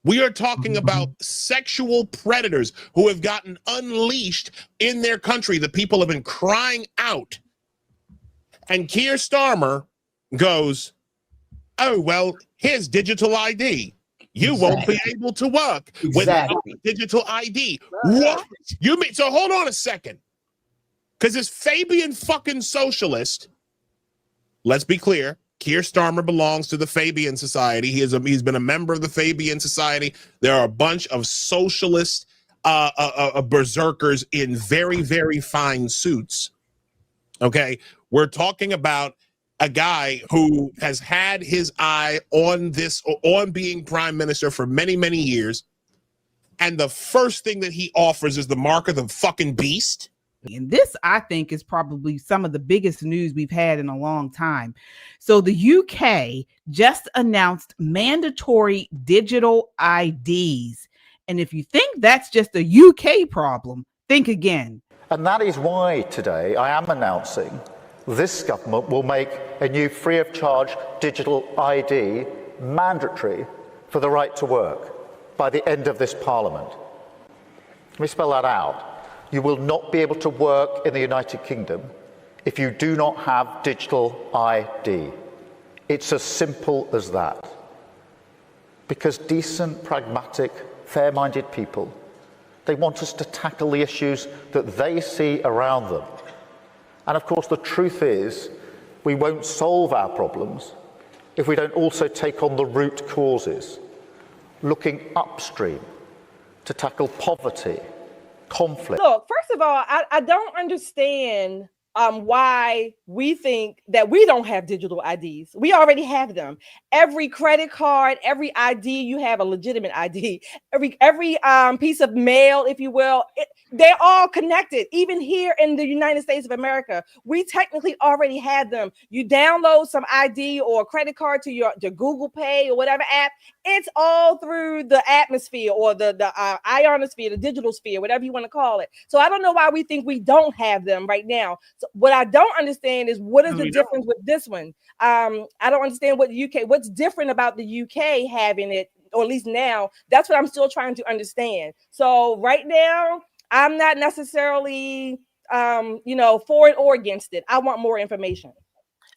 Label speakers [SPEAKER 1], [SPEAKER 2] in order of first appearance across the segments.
[SPEAKER 1] We are talking about sexual predators who have gotten unleashed in their country. The people have been crying out. And Keir Starmer goes, oh, well, here's digital ID. You won't be able to work without digital ID. What? You mean, so hold on a second. Because this Fabian fucking socialist, let's be clear, Keir Starmer belongs to the Fabian Society. He's been a member of the Fabian Society. There are a bunch of socialist berserkers in very, very fine suits. Okay, we're talking about a guy who has had his eye on being prime minister for many, many years. And the first thing that he offers is the mark of the fucking beast.
[SPEAKER 2] And this, I think, is probably some of the biggest news we've had in a long time. So the UK just announced mandatory digital IDs. And if you think that's just a UK problem, think again.
[SPEAKER 3] And that is why today I am announcing this government will make a new free of charge digital ID mandatory for the right to work by the end of this Parliament. Let me spell that out. You will not be able to work in the United Kingdom if you do not have digital ID. It's as simple as that. Because decent, pragmatic, fair-minded people, they want us to tackle the issues that they see around them. And of course, the truth is, we won't solve our problems if we don't also take on the root causes, looking upstream to tackle poverty, conflict.
[SPEAKER 4] Look, first of all, I don't understand why we think that we don't have digital IDs. We already have them. Every credit card, every ID, you have a legitimate ID. Every piece of mail, if you will, they're all connected. Even here in the United States of America, we technically already have them. You download some ID or a credit card to your Google Pay or whatever app. It's all through the atmosphere or the ionosphere, the digital sphere, whatever you want to call it. So I don't know why we think we don't have them right now. So what I don't understand is what is the difference with this one? I don't understand what's different about the UK having it, or at least now. That's what I'm still trying to understand. So right now, I'm not necessarily, for it or against it. I want more information.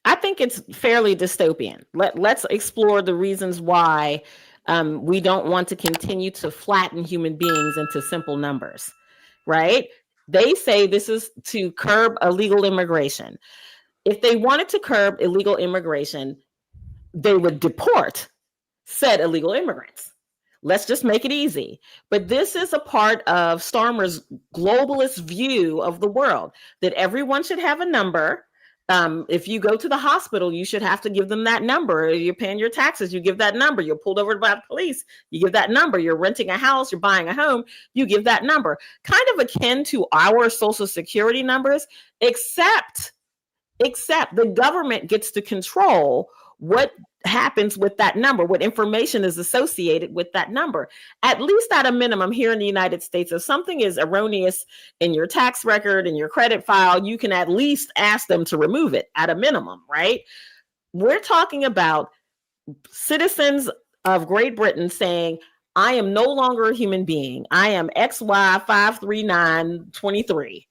[SPEAKER 5] I think it's fairly dystopian. Let's explore the reasons why we don't want to continue to flatten human beings into simple numbers, right? They say this is to curb illegal immigration. If they wanted to curb illegal immigration, they would deport said illegal immigrants. Let's just make it easy. But this is a part of Starmer's globalist view of the world, that everyone should have a number. If you go to the hospital, you should have to give them that number. You're paying your taxes, you give that number. You're pulled over by the police, you give that number. You're renting a house, you're buying a home, you give that number. Kind of akin to our Social Security numbers, except the government gets to control what happens with that number, what information is associated with that number. At least at a minimum here in the United States, if something is erroneous in your tax record, in your credit file, you can at least ask them to remove it at a minimum, right? We're talking about citizens of Great Britain saying, I am no longer a human being. I am XY53923.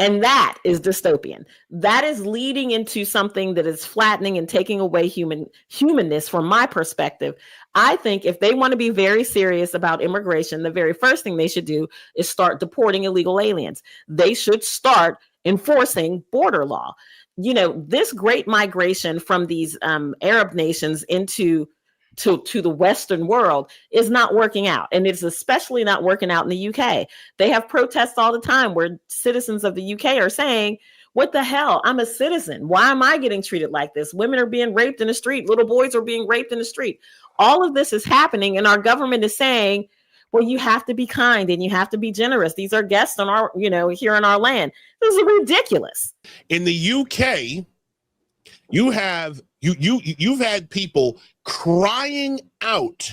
[SPEAKER 5] And that is dystopian. That is leading into something that is flattening and taking away humanness from my perspective. I think if they want to be very serious about immigration, the very first thing they should do is start deporting illegal aliens. They should start enforcing border law. This great migration from these Arab nations into the Western world is not working out. And it's especially not working out in the UK. They have protests all the time where citizens of the UK are saying, what the hell? I'm a citizen. Why am I getting treated like this? Women are being raped in the street. Little boys are being raped in the street. All of this is happening. And our government is saying, well, you have to be kind and you have to be generous. These are guests on our, here in our land. This is ridiculous.
[SPEAKER 1] In the UK, you've had people crying out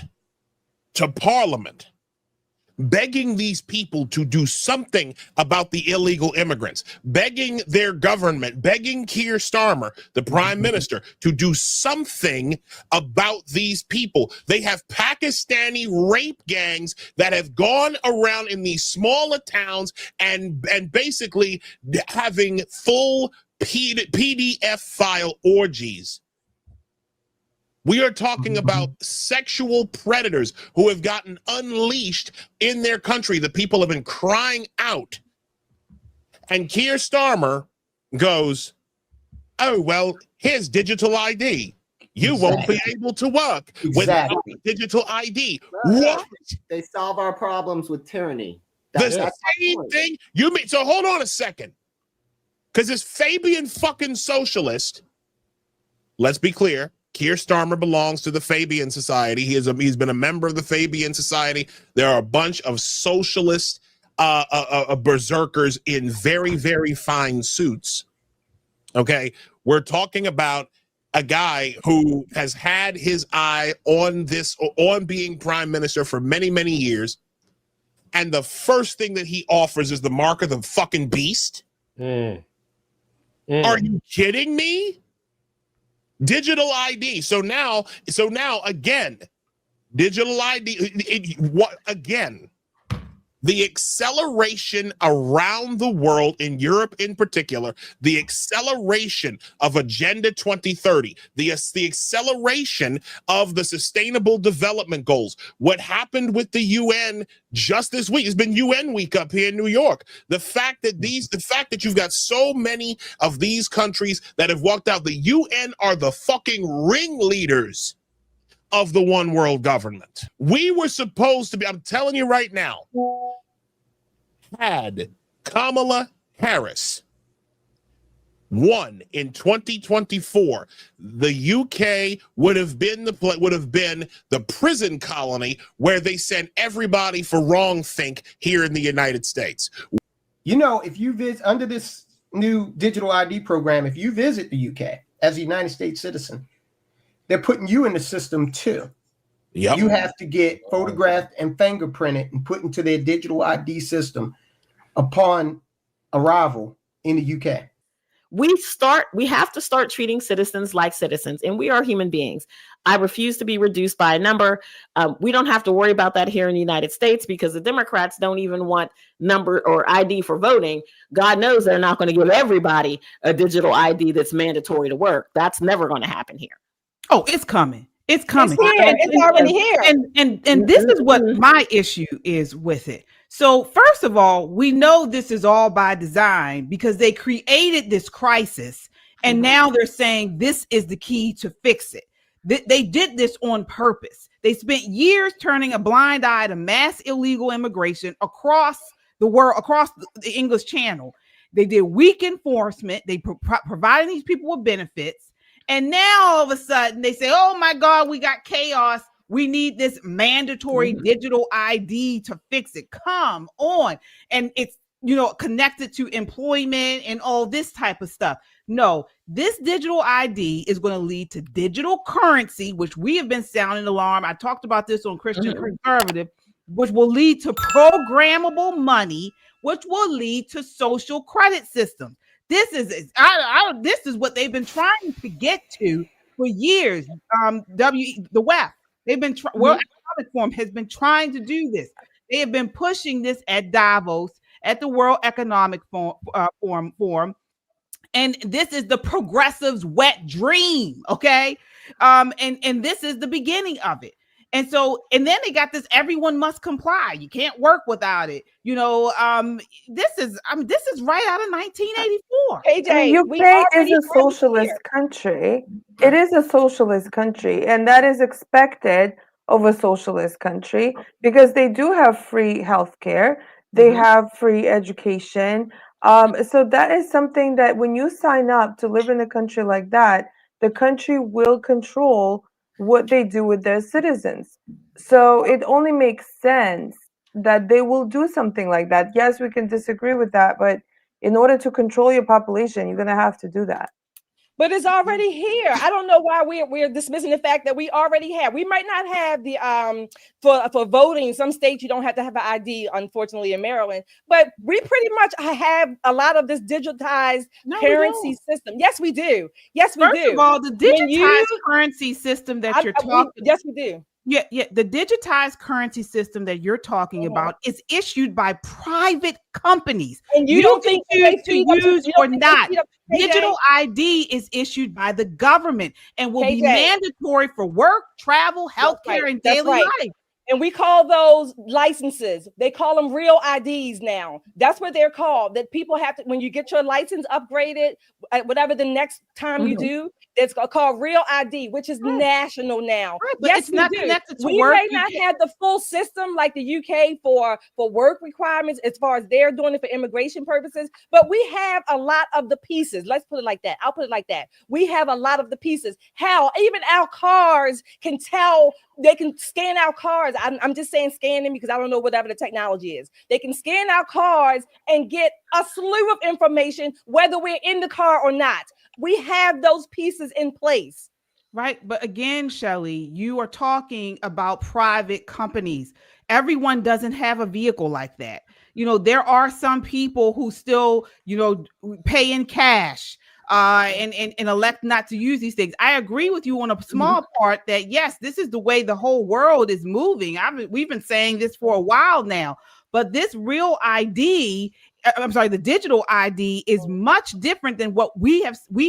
[SPEAKER 1] to Parliament begging these people to do something about the illegal immigrants, begging their government, begging Keir Starmer, the prime minister, to do something about these people. They have Pakistani rape gangs that have gone around in these smaller towns and basically having full PDF file orgies. We are talking about sexual predators who have gotten unleashed in their country. The people have been crying out. And Keir Starmer goes, oh, well, here's digital ID. You won't be able to work without digital ID. What?
[SPEAKER 6] They solve our problems with tyranny.
[SPEAKER 1] The same thing? You mean, so hold on a second. Because this Fabian fucking socialist, let's be clear, Keir Starmer belongs to the Fabian Society. He's been a member of the Fabian Society. There are a bunch of socialist berserkers in very, very fine suits. Okay, we're talking about a guy who has had his eye on being prime minister for many, many years. And the first thing that he offers is the mark of the fucking beast. Are you kidding me? Digital ID. So now again, digital ID. The acceleration around the world, in Europe in particular, the acceleration of Agenda 2030, the acceleration of the Sustainable Development Goals. What happened with the UN just this week? It's been UN week up here in New York. The fact that you've got so many of these countries that have walked out, the UN are the fucking ringleaders of the one world government. We were supposed to be, I'm telling you right now, had Kamala Harris won in 2024, the UK would have been the prison colony where they sent everybody for wrongthink here in the United States.
[SPEAKER 7] You know, if you visit under this new digital ID program, if you visit the UK as a United States citizen, they're putting you in the system too.
[SPEAKER 1] Yep.
[SPEAKER 7] You have to get photographed and fingerprinted and put into their digital ID system upon arrival in the UK.
[SPEAKER 5] We have to start treating citizens like citizens, and we are human beings. I refuse to be reduced by a number. We don't have to worry about that here in the United States because the Democrats don't even want number or ID for voting. God knows they're not going to give everybody a digital ID that's mandatory to work. That's never going to happen here.
[SPEAKER 2] Oh, it's coming. It's coming.
[SPEAKER 4] It's already here.
[SPEAKER 2] And this is what my issue is with it. So first of all, we know this is all by design because they created this crisis and now they're saying this is the key to fix it. They did this on purpose. They spent years turning a blind eye to mass illegal immigration across the world, across the English Channel. They did weak enforcement. They provided these people with benefits. And now all of a sudden they say, oh my God, we got chaos. We need this mandatory digital ID to fix it. Come on. And it's, connected to employment and all this type of stuff. No, this digital ID is going to lead to digital currency, which we have been sounding alarm. I talked about this on Christian Conservative, which will lead to programmable money, which will lead to social credit systems. This is what they've been trying to get to for years. The WEF, they've been World Economic Forum has been trying to do this. They have been pushing this at Davos, at the World Economic Forum, and this is the progressives' wet dream. Okay, and this is the beginning of it. And then they got this, everyone must comply. You can't work without it. This is right out of 1984.
[SPEAKER 4] AJ,
[SPEAKER 8] UK is a socialist country. It is a socialist country, and that is expected of a socialist country because they do have free healthcare. They have free education. So that is something that when you sign up to live in a country like that, the country will control what they do with their citizens. So it only makes sense that they will do something like that. Yes, we can disagree with that, but in order to control your population, you're going to have to do that.
[SPEAKER 4] But it's already here. I don't know why we're dismissing the fact that we already have. We might not have the for voting. Some states you don't have to have an ID, unfortunately, in Maryland. But we pretty much have a lot of this digitized currency system. Yes, we do. Yes, we do.
[SPEAKER 2] First of all, the digitized currency system that you're talking.
[SPEAKER 4] Yes, we do.
[SPEAKER 2] Yeah. The digitized currency system that you're talking about is issued by private companies.
[SPEAKER 4] And you don't think
[SPEAKER 2] to use or not. Digital ID is issued by the government and will be mandatory for work, travel, healthcare, and daily life.
[SPEAKER 4] And we call those licenses. They call them real IDs now. That's what they're called. That people have to, when you get your license upgraded, whatever the next time you do, it's called real ID, which is national now.
[SPEAKER 2] Right, but it's not connected to
[SPEAKER 4] we
[SPEAKER 2] work.
[SPEAKER 4] We may not have the full system like the UK for work requirements as far as they're doing it for immigration purposes, but we have a lot of the pieces. Let's put it like that. I'll put it like that. We have a lot of the pieces. Hell, even our cars can tell. They can scan our cars. I'm just saying scan them because I don't know whatever the technology is. They can scan our cars and get a slew of information, whether we're in the car or not. We have those pieces in place.
[SPEAKER 2] Right. But again, Shelley, you are talking about private companies. Everyone doesn't have a vehicle like that. You know, there are some people who still, you know, pay in cash. And elect not to use these things. I agree with you on a small part that yes, this is the way the whole world is moving. We've been saying this for a while now, but this real ID, the digital ID is much different than what we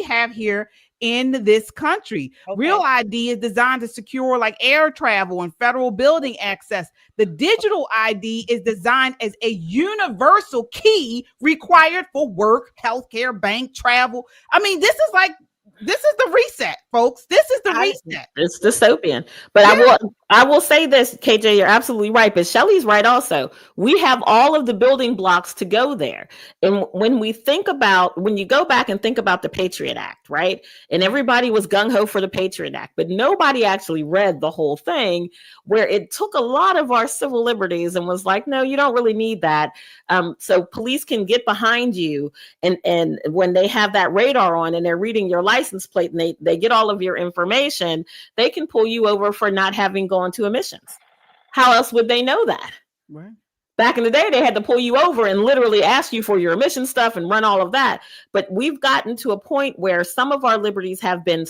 [SPEAKER 2] have here in this country. Real ID is designed to secure like air travel and federal building access. The digital ID is designed as a universal key required for work, healthcare, bank, travel. I mean, this is the reset, folks. This is the reset.
[SPEAKER 5] It's dystopian. But I will say this, KJ, you're absolutely right. But Shelley's right also. We have all of the building blocks to go there. And when you go back and think about the Patriot Act, right? And everybody was gung-ho for the Patriot Act, but nobody actually read the whole thing, where it took a lot of our civil liberties and was like, no, you don't really need that. So police can get behind you. And when they have that radar on and they're reading your license plate and they get all of your information, they can pull you over for not having gone to emissions. How else would they know that?
[SPEAKER 2] Right.
[SPEAKER 5] Back in the day, they had to pull you over and literally ask you for your emission stuff and run all of that. But we've gotten to a point where some of our liberties have been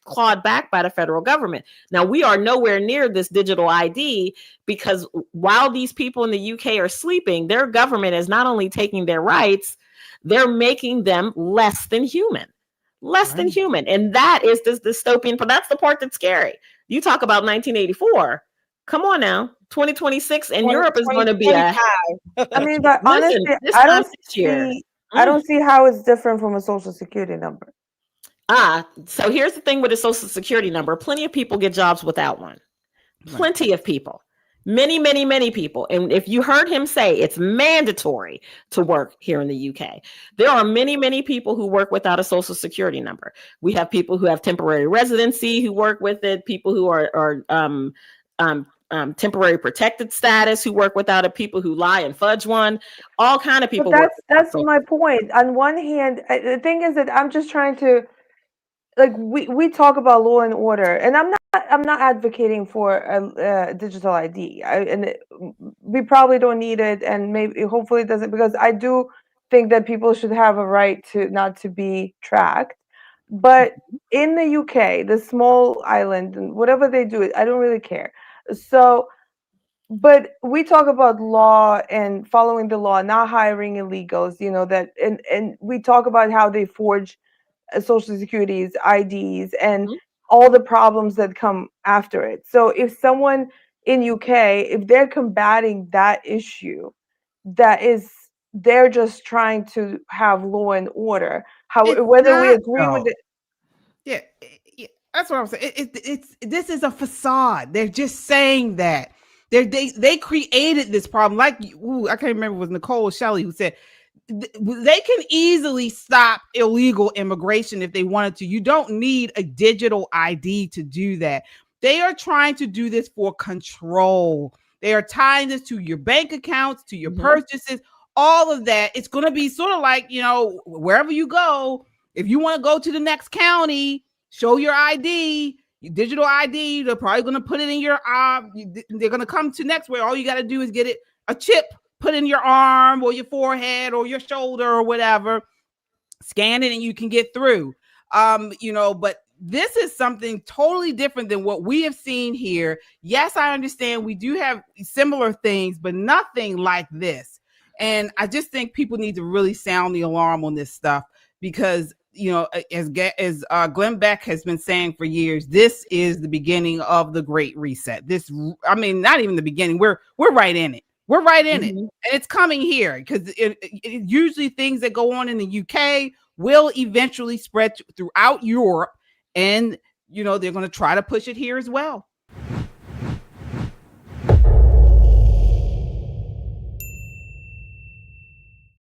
[SPEAKER 5] clawed back by the federal government. Now, we are nowhere near this digital ID because while these people in the UK are sleeping, their government is not only taking their rights, they're making them less than human. Than human. And that is this dystopian, but that's the part that's scary. You talk about 1984. Come on now. 2026 and Europe is going to be
[SPEAKER 8] I mean, but honestly, I don't see how it's different from a social security number.
[SPEAKER 5] So here's the thing with a social security number. Plenty of people get jobs without one. Plenty of people. Many, many, many people. And if you heard him say it's mandatory to work here in the UK, there are many, many people who work without a social security number. We have people who have temporary residency who work with it, people who are temporary protected status who work without it, people who lie and fudge one, all kind of people.
[SPEAKER 8] But that's my point. On one hand, the thing is that I'm just trying to, like, we talk about law and order, and I'm not advocating for a digital ID, and we probably don't need it, and maybe hopefully it doesn't, because I do think that people should have a right to not to be tracked. But in the UK, the small island, and whatever they do, I don't really care. So, but we talk about law and following the law, not hiring illegals, you know, that, and we talk about how they forge social security's IDs and all the problems that come after it. So if someone in UK, if they're combating that issue, they're just trying to have law and order. Whether we agree with it.
[SPEAKER 2] Yeah, that's what I'm saying. This is a facade. They're just saying that. They created this problem. Like, I can't remember, it was Nicole or Shelley who said they can easily stop illegal immigration if they wanted to. You don't need a digital ID to do that. They are trying to do this for control. They are tying this to your bank accounts, to your purchases, all of that. It's going to be sort of like, you know, wherever you go, If you want to go to the next county, show your ID, your digital ID. They're probably going to put it in your they're going to come to next where all you got to do is get it a chip put in your arm or your forehead or your shoulder or whatever. Scan it and you can get through. But this is something totally different than what we have seen here. Yes, I understand we do have similar things, but nothing like this. And I just think people need to really sound the alarm on this stuff because, as Glenn Beck has been saying for years, this is the beginning of the Great Reset. Not even the beginning. We're right in it. We're right in it. And it's coming here because it usually things that go on in the UK will eventually spread throughout Europe. And, they're going to try to push it here as well.